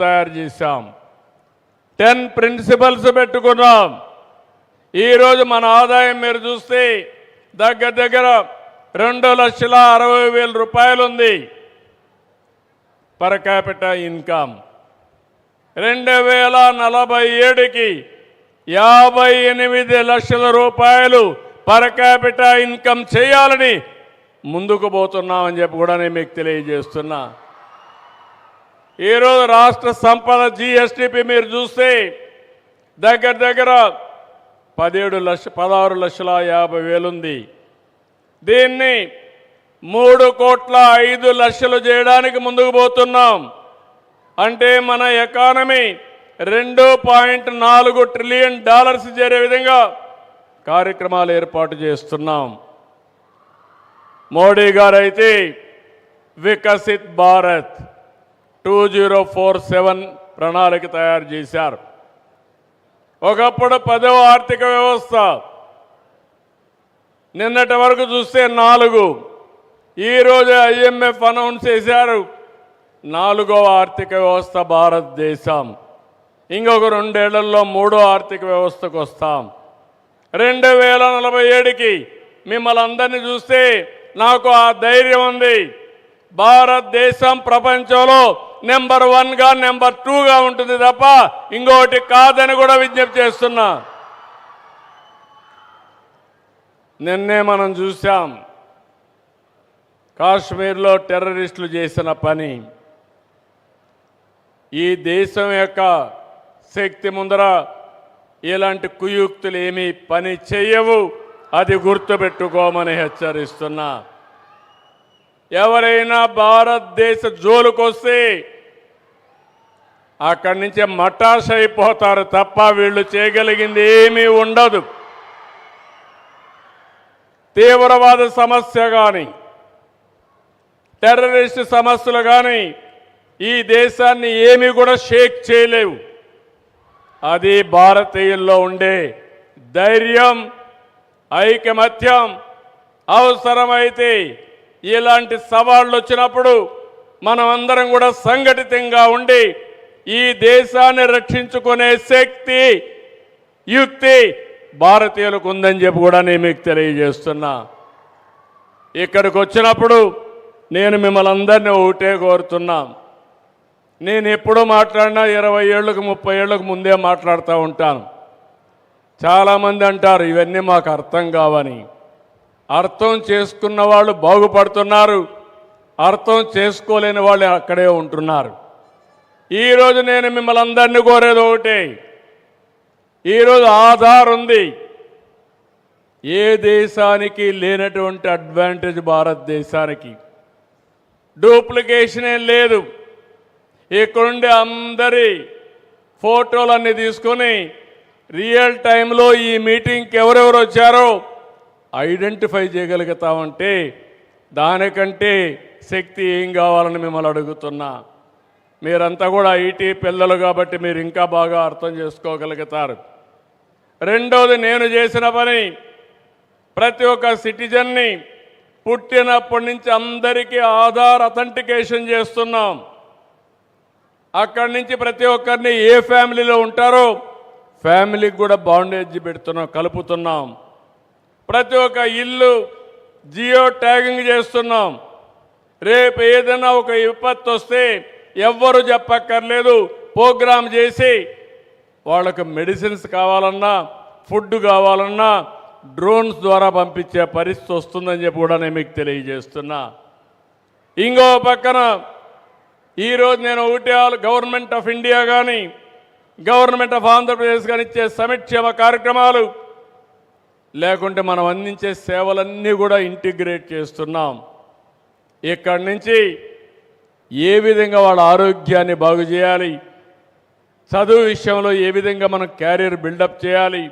తయారు చేశాం. 10 ప్రిన్సిపల్స్ పెట్టుకున్నాం. ఈరోజు మన ఆదాయం మీరు చూస్తే దగ్గర దగ్గర 2,60,000 రూపాయలు ఉంది. పర్ క్యాపిటల్ ఇన్కమ్ 2047కి 58 లక్షల రూపాయలు పర్ క్యాపిటల్ ఇన్కమ్ చేయాలని ముందుకు పోతున్నామని చెప్పి కూడా నేను మీకు తెలియజేస్తున్నా. ఈరోజు రాష్ట్ర సంపద జిఎస్టిపి మీరు చూస్తే దగ్గర దగ్గర 16,50,000 ఉంది. దీన్ని 3,05,00,000 చేయడానికి ముందుకు పోతున్నాం. అంటే మన ఎకానమీ $2.4 ట్రిలియన్ చేరే విధంగా కార్యక్రమాలు ఏర్పాటు చేస్తున్నాం. మోడీ గారు అయితే వికసిత్ భారత్ 2047 ప్రణాళిక తయారు చేశారు. ఒకప్పుడు 10వ ఆర్థిక వ్యవస్థ, నిన్నటి వరకు చూస్తే 4. ఈరోజు IMF అనౌన్స్ చేశారు 4వ ఆర్థిక వ్యవస్థ భారతదేశం. ఇంకొక 2 ఏళ్లలో 3వ ఆర్థిక వ్యవస్థకు వస్తాం. 2047కి మిమ్మల్ని అందరినీ చూస్తే నాకు ఆ ధైర్యం ఉంది. భారతదేశం ప్రపంచంలో నెంబర్ 1గా నెంబర్ 2గా ఉంటుంది తప్ప ఇంకోటి కాదని కూడా విజ్ఞప్తి చేస్తున్నా. నిన్నే మనం చూసాం కాశ్మీర్లో టెర్రరిస్టులు చేసిన పని. ఈ దేశం యొక్క శక్తి ముందర ఇలాంటి కుయుక్తులు ఏమీ పని చేయవు. అది గుర్తుపెట్టుకోమని హెచ్చరిస్తున్నా. ఎవరైనా భారతదేశ జోలుకొస్తే అక్కడి నుంచి మటాష్ అయిపోతారు తప్ప వీళ్ళు చేయగలిగింది ఏమీ ఉండదు. తీవ్రవాద సమస్య కానీ టెర్రరిస్ట్ సమస్యలు కానీ ఈ దేశాన్ని ఏమీ కూడా షేక్ చేయలేవు. అది భారతీయుల్లో ఉండే ధైర్యం, ఐకమత్యం. అవసరమైతే ఇలాంటి సవాళ్ళు వచ్చినప్పుడు మనం అందరం కూడా సంఘటితంగా ఉండి ఈ దేశాన్ని రక్షించుకునే శక్తి, యుక్తి భారతీయులకు ఉందని చెప్పి కూడా నేను మీకు తెలియజేస్తున్నా. ఇక్కడికి వచ్చినప్పుడు నేను మిమ్మల్ని అందరినీ ఒకటే కోరుతున్నా. నేను ఎప్పుడూ మాట్లాడినా 20 ఏళ్ళకు 30 ఏళ్ళకు ముందే మాట్లాడుతూ ఉంటాను. చాలామంది అంటారు ఇవన్నీ మాకు అర్థం కావని. అర్థం చేసుకున్న వాళ్ళు బాగుపడుతున్నారు, అర్థం చేసుకోలేని వాళ్ళు అక్కడే ఉంటున్నారు. ఈరోజు నేను మిమ్మల్ని అందరినీ కోరేది ఒకటే. ఈరోజు ఆధార్ ఉంది. ఏ దేశానికి లేనటువంటి అడ్వాంటేజ్ భారతదేశానికి. డూప్లికేషన్ ఏం లేదు. ఇక్కడుండే అందరి ఫోటోలన్నీ తీసుకొని రియల్ టైంలో ఈ మీటింగ్కి ఎవరెవరు వచ్చారో ఐడెంటిఫై చేయగలుగుతామంటే దానికంటే శక్తి ఏం కావాలని మిమ్మల్ని అడుగుతున్నా. మీరంతా కూడా ఐటీ పిల్లలు కాబట్టి మీరు ఇంకా బాగా అర్థం చేసుకోగలుగుతారు. రెండోది, నేను చేసిన పని ప్రతి ఒక్క సిటిజన్ని పుట్టినప్పటి నుంచి అందరికీ ఆధార్ అథెంటికేషన్ చేస్తున్నాం. అక్కడి నుంచి ప్రతి ఒక్కరిని ఏ ఫ్యామిలీలో ఉంటారో ఫ్యామిలీకి కూడా బాండేజ్ పెడుతున్నాం, కలుపుతున్నాం. ప్రతి ఒక్క ఇల్లు జియో ట్యాగింగ్ చేస్తున్నాం. రేపు ఏదైనా ఒక విపత్తు వస్తే ఎవ్వరు చెప్పక్కర్లేదు, ప్రోగ్రామ్ చేసి వాళ్ళకు మెడిసిన్స్ కావాలన్నా ఫుడ్ కావాలన్నా డ్రోన్స్ ద్వారా పంపించే పరిస్థితి వస్తుందని చెప్పి కూడా నేను మీకు తెలియజేస్తున్నా. ఇంకో పక్కన ఈరోజు నేను ఒకటి గవర్నమెంట్ ఆఫ్ ఇండియా కానీ గవర్నమెంట్ ఆఫ్ ఆంధ్రప్రదేశ్ కానీ ఇచ్చే సంక్షేమ కార్యక్రమాలు లేకుంటే మనం అందించే సేవలన్నీ కూడా ఇంటిగ్రేట్ చేస్తున్నాం. ఇక్కడి నుంచి ఏ విధంగా వాళ్ళ ఆరోగ్యాన్ని బాగు చేయాలి, చదువు విషయంలో ఏ విధంగా మనం క్యారియర్ బిల్డప్ చేయాలి,